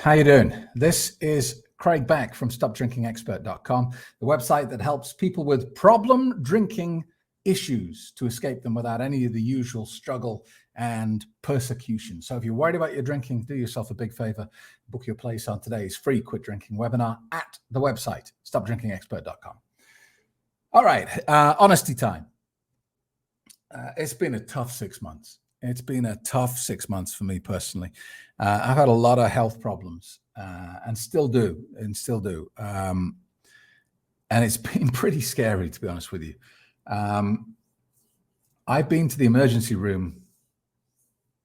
How you doing? This is Craig Beck from StopDrinkingExpert.com, the website that helps people with problem drinking issues to escape them without any of the usual struggle and persecution. So if you're worried about your drinking, do yourself a big favor. Book your place on today's free quit drinking webinar at the website, StopDrinkingExpert.com. All right, honesty time. It's been a tough 6 months. It's been a tough 6 months for me personally. I've had a lot of health problems and still do. And it's been pretty scary, to be honest with you. I've been to the emergency room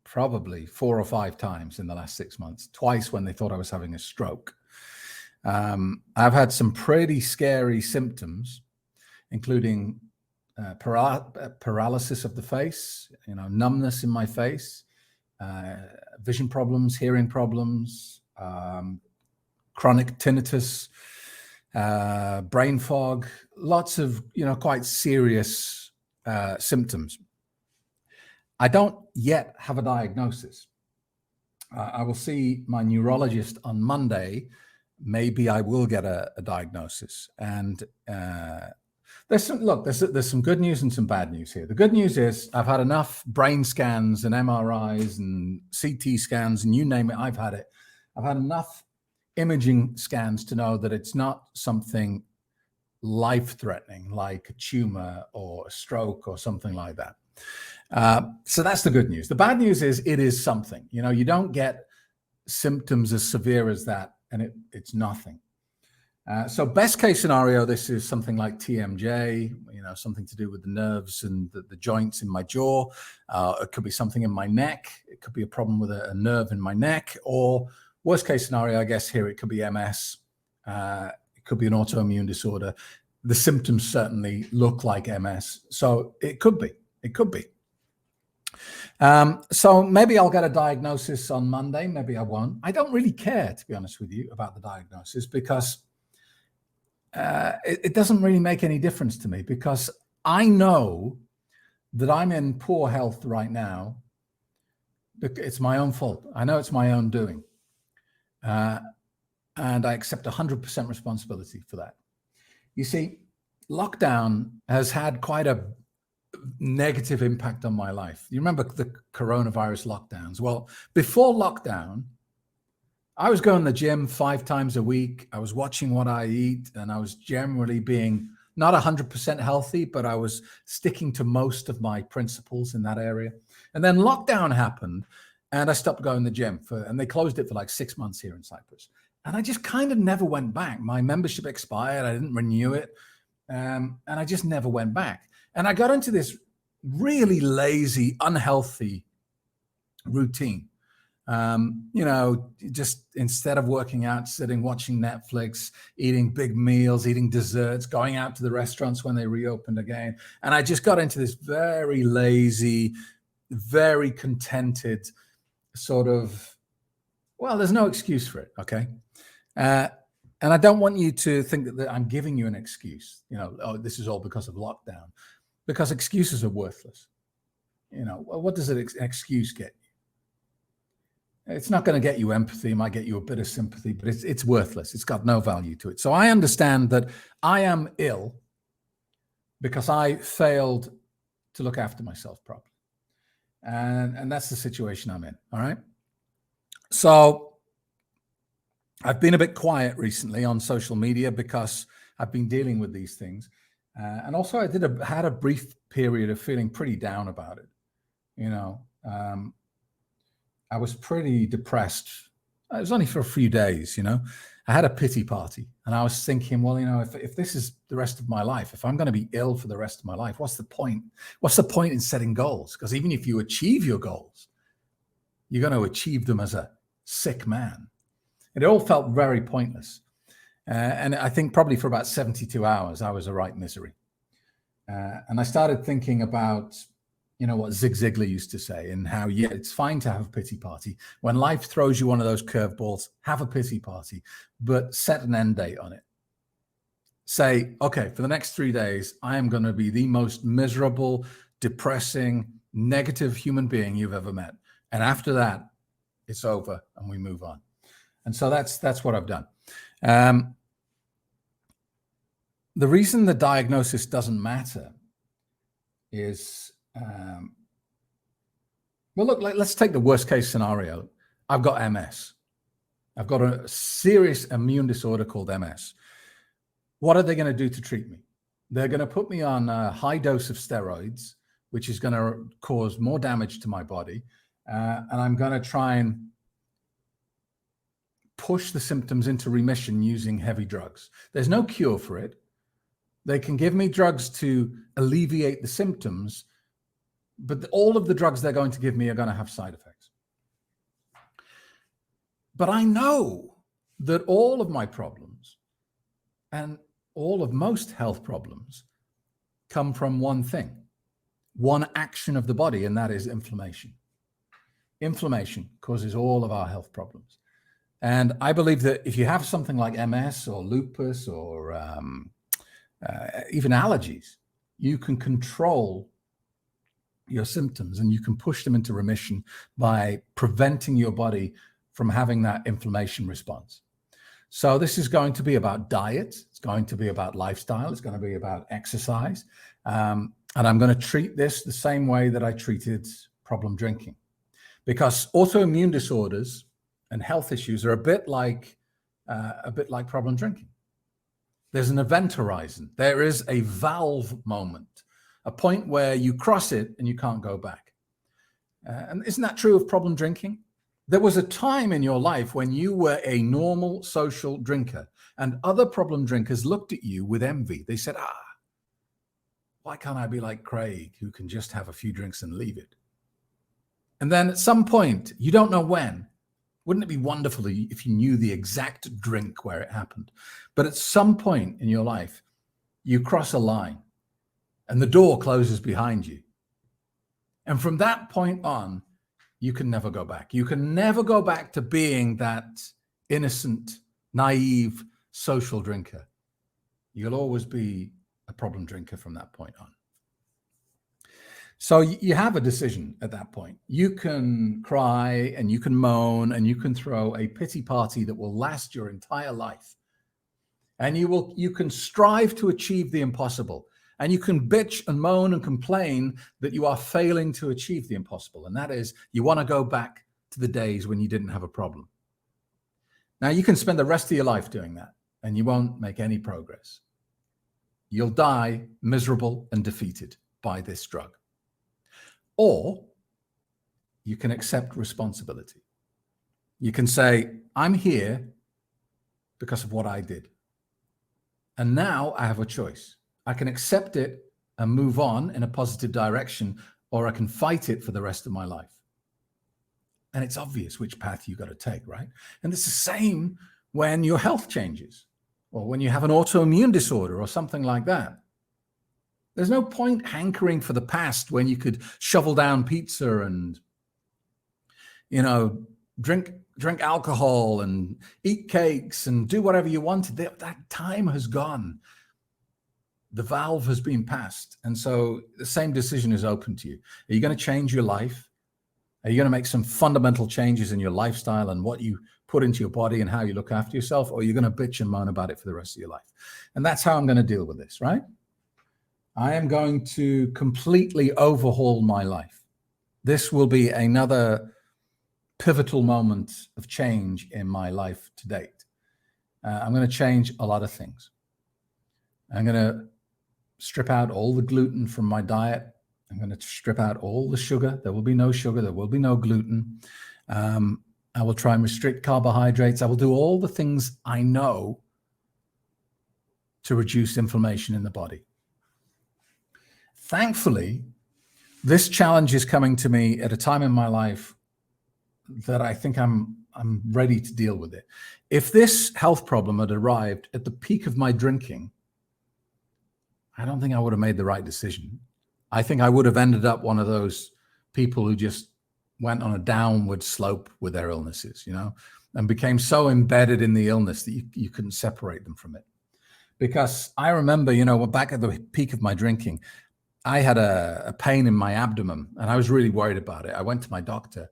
probably 4 or 5 times in the last 6 months, twice when they thought I was having a stroke. I've had some pretty scary symptoms, including paralysis of the face, numbness in my face, vision problems, hearing problems, chronic tinnitus, brain fog, lots of, quite serious symptoms. I don't yet have a diagnosis. I will see my neurologist on Monday. Maybe I will get a diagnosis. And there's some good news and some bad news here. The good news is I've had enough brain scans and MRIs and CT scans and you name it, I've had it. I've had enough imaging scans to know that it's not something life-threatening like a tumor or a stroke or something like that. So that's the good news. The bad news is it is something. You don't get symptoms as severe as that and it's nothing. So best case scenario, this is something like TMJ, something to do with the nerves and the joints in my jaw. It could be something in my neck. It could be a problem with a nerve in my neck, or worst case scenario, I guess here, it could be MS. It could be an autoimmune disorder. The symptoms certainly look like MS. So it could be. So maybe I'll get a diagnosis on Monday. Maybe I won't. I don't really care, to be honest with you, about the diagnosis because it doesn't really make any difference to me, because I know that I'm in poor health right now. It's my own fault. I know it's my own doing. And I accept 100% responsibility for that. You see, lockdown has had quite a negative impact on my life. You remember the coronavirus lockdowns? Well, before lockdown, I was going to the gym 5 times a week. I was watching what I eat, and I was generally being not 100% healthy, but I was sticking to most of my principles in that area. And then lockdown happened, and I stopped going to the gym and they closed it for like 6 months here in Cyprus. And I just kind of never went back. My membership expired. I didn't renew it. And I just never went back. And I got into this really lazy, unhealthy routine. Just instead of working out, sitting, watching Netflix, eating big meals, eating desserts, going out to the restaurants when they reopened again. And I just got into this very lazy, very contented sort of, well, there's no excuse for it. Okay. And I don't want you to think that I'm giving you an excuse, this is all because of lockdown, because excuses are worthless. What does an excuse get you? It's not going to get you empathy. It might get you a bit of sympathy, but it's worthless. It's got no value to it. So I understand that I am ill because I failed to look after myself properly. And that's the situation I'm in. All right. So I've been a bit quiet recently on social media because I've been dealing with these things. And also I had a brief period of feeling pretty down about it. I was pretty depressed. It was only for a few days, I had a pity party and I was thinking, well, if this is the rest of my life, if I'm going to be ill for the rest of my life, what's the point? What's the point in setting goals? Because even if you achieve your goals, you're going to achieve them as a sick man. It all felt very pointless. And I think probably for about 72 hours, I was a right misery. And I started thinking about, what Zig Ziglar used to say, and how, it's fine to have a pity party. When life throws you one of those curveballs, have a pity party, but set an end date on it. Say, okay, for the next 3 days, I am going to be the most miserable, depressing, negative human being you've ever met. And after that, it's over and we move on. And so that's what I've done. The reason the diagnosis doesn't matter is, well, look, let's take the worst case scenario. I've got MS. I've got a serious immune disorder called MS. What are they going to do to treat me? They're going to put me on a high dose of steroids, which is going to cause more damage to my body. And I'm going to try and push the symptoms into remission using heavy drugs. There's no cure for it. They can give me drugs to alleviate the symptoms, but all of the drugs they're going to give me are going to have side effects. But I know that all of my problems and all of most health problems come from one thing, one action of the body, and that is inflammation. Inflammation causes all of our health problems. And I believe that if you have something like MS or lupus or even allergies, you can control your symptoms and you can push them into remission by preventing your body from having that inflammation response. So this is going to be about diet. It's going to be about lifestyle. It's going to be about exercise. And I'm going to treat this the same way that I treated problem drinking, because autoimmune disorders and health issues are a bit like problem drinking. There's an event horizon. There is a valve moment, a point where you cross it and you can't go back. And isn't that true of problem drinking? There was a time in your life when you were a normal social drinker and other problem drinkers looked at you with envy. They said, why can't I be like Craig, who can just have a few drinks and leave it? And then at some point, you don't know when, wouldn't it be wonderful if you knew the exact drink where it happened? But at some point in your life, you cross a line and the door closes behind you. And from that point on, you can never go back. You can never go back to being that innocent, naive, social drinker. You'll always be a problem drinker from that point on. So you have a decision at that point. You can cry and you can moan and you can throw a pity party that will last your entire life. And you can strive to achieve the impossible. And you can bitch and moan and complain that you are failing to achieve the impossible. And that is, you want to go back to the days when you didn't have a problem. Now, you can spend the rest of your life doing that and you won't make any progress. You'll die miserable and defeated by this drug. Or you can accept responsibility. You can say, I'm here because of what I did. And now I have a choice. I can accept it and move on in a positive direction, or I can fight it for the rest of my life. And it's obvious which path you got to take, right? And it's the same when your health changes, or when you have an autoimmune disorder or something like that. There's no point hankering for the past when you could shovel down pizza and, drink alcohol and eat cakes and do whatever you wanted. That time has gone. The valve has been passed. And so the same decision is open to you. Are you going to change your life? Are you going to make some fundamental changes in your lifestyle and what you put into your body and how you look after yourself? Or are you going to bitch and moan about it for the rest of your life? And that's how I'm going to deal with this, right? I am going to completely overhaul my life. This will be another pivotal moment of change in my life to date. I'm going to change a lot of things. I'm going to strip out all the gluten from my diet. I'm going to strip out all the sugar. There will be no sugar. There will be no gluten. I will try and restrict carbohydrates. I will do all the things I know to reduce inflammation in the body. Thankfully, this challenge is coming to me at a time in my life that I think I'm ready to deal with it. If this health problem had arrived at the peak of my drinking, I don't think I would have made the right decision. I think I would have ended up one of those people who just went on a downward slope with their illnesses, and became so embedded in the illness that you couldn't separate them from it. Because I remember, back at the peak of my drinking, I had a pain in my abdomen and I was really worried about it. I went to my doctor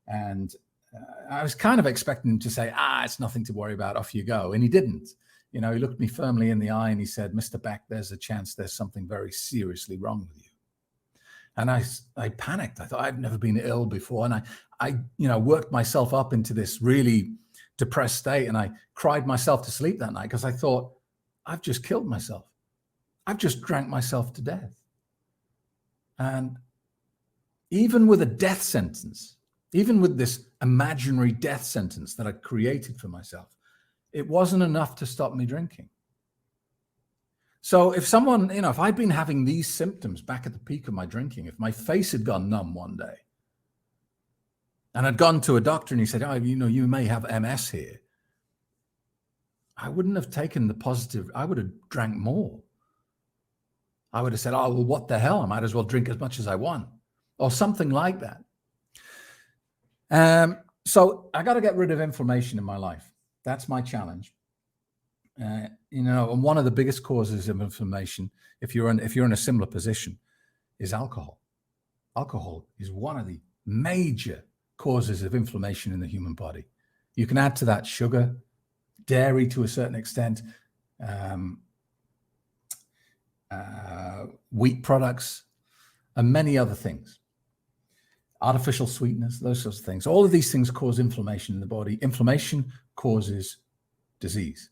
and I was kind of expecting him to say, it's nothing to worry about, off you go. And he didn't. He looked me firmly in the eye and he said, Mr. Beck, there's a chance there's something very seriously wrong with you. And I panicked. I thought I'd never been ill before. And I worked myself up into this really depressed state. And I cried myself to sleep that night because I thought, I've just killed myself. I've just drank myself to death. And even with a death sentence, even with this imaginary death sentence that I created for myself, it wasn't enough to stop me drinking. So if someone, if I'd been having these symptoms back at the peak of my drinking, if my face had gone numb one day and I'd gone to a doctor and he said, you may have MS here, I wouldn't have taken the positive. I would have drank more. I would have said, well, what the hell? I might as well drink as much as I want, or something like that. So I got to get rid of inflammation in my life. That's my challenge. And one of the biggest causes of inflammation, if you're in a similar position, is alcohol. Alcohol is one of the major causes of inflammation in the human body. You can add to that sugar, dairy to a certain extent, wheat products, and many other things. Artificial sweeteners, those sorts of things. All of these things cause inflammation in the body. Inflammation causes disease.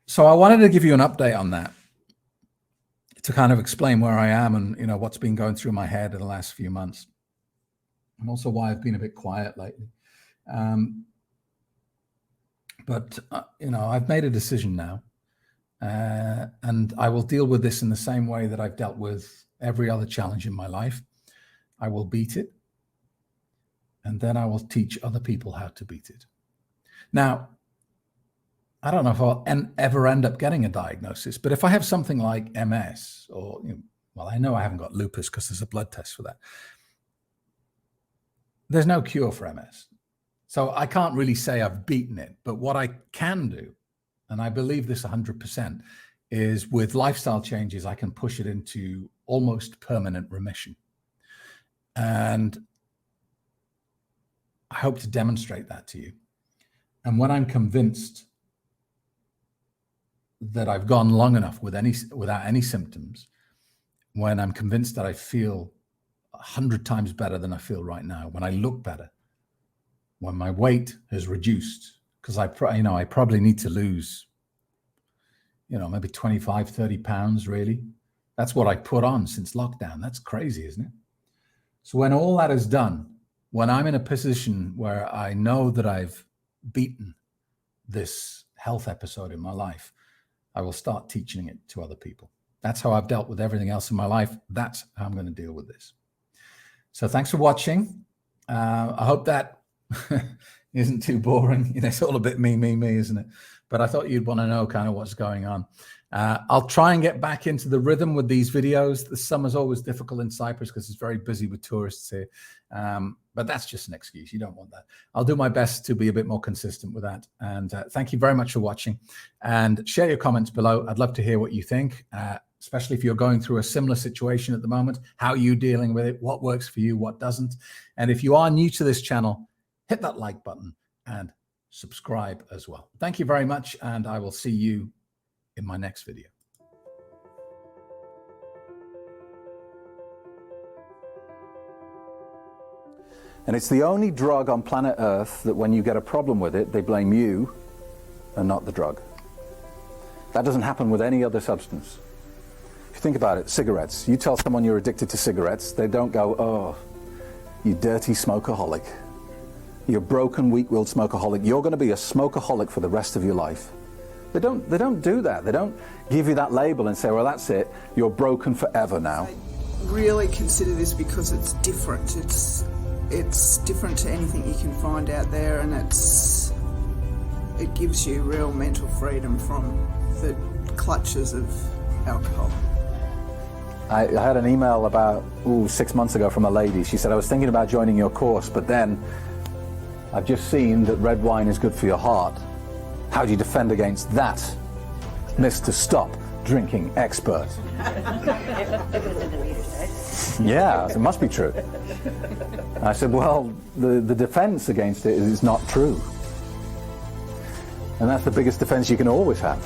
So I wanted to give you an update on that to kind of explain where I am and, what's been going through my head in the last few months, and also why I've been a bit quiet lately. But I've made a decision now, and I will deal with this in the same way that I've dealt with every other challenge in my life. I will beat it, and then I will teach other people how to beat it. Now, I don't know if I'll ever end up getting a diagnosis, but if I have something like MS, or, I know I haven't got lupus because there's a blood test for that. There's no cure for MS. So I can't really say I've beaten it, but what I can do, and I believe this 100%, is with lifestyle changes, I can push it into almost permanent remission. And I hope to demonstrate that to you. And when I'm convinced that I've gone long enough without any symptoms, when I'm convinced that I feel 100 times better than I feel right now, when I look better, when my weight has reduced, because I probably need to lose, maybe 25, 30 pounds, really. That's what I put on since lockdown. That's crazy, isn't it? So when all that is done, when I'm in a position where I know that I've beaten this health episode in my life, I will start teaching it to other people. That's how I've dealt with everything else in my life. That's how I'm going to deal with this. So thanks for watching. I hope that isn't too boring. It's all a bit me, isn't it? But I thought you'd want to know kind of what's going on. I'll try and get back into the rhythm with these videos. The summer's always difficult in Cyprus because it's very busy with tourists here. But that's just an excuse. You don't want that. I'll do my best to be a bit more consistent with that. And thank you very much for watching. And share your comments below. I'd love to hear what you think, especially if you're going through a similar situation at the moment. How are you dealing with it? What works for you? What doesn't? And if you are new to this channel, hit that like button and subscribe as well. Thank you very much. And I will see you in my next video. And it's the only drug on planet Earth that when you get a problem with it, they blame you and not the drug. That doesn't happen with any other substance. If you think about it, cigarettes. You tell someone you're addicted to cigarettes, they don't go, oh, you dirty smokeaholic. You're a broken, weak-willed smokeaholic. You're going to be a smokeaholic for the rest of your life. They don't do that. They don't give you that label and say, well, that's it. You're broken forever now. I really consider this because it's different. It's different to anything you can find out there, and it gives you real mental freedom from the clutches of alcohol. I had an email about 6 months ago from a lady. She said, I was thinking about joining your course, but then I've just seen that red wine is good for your heart. How do you defend against that, Mr. Stop Drinking Expert? It was in the meter, right? Yeah, it must be true. And I said, well, the defense against it is it's not true. And that's the biggest defense you can always have.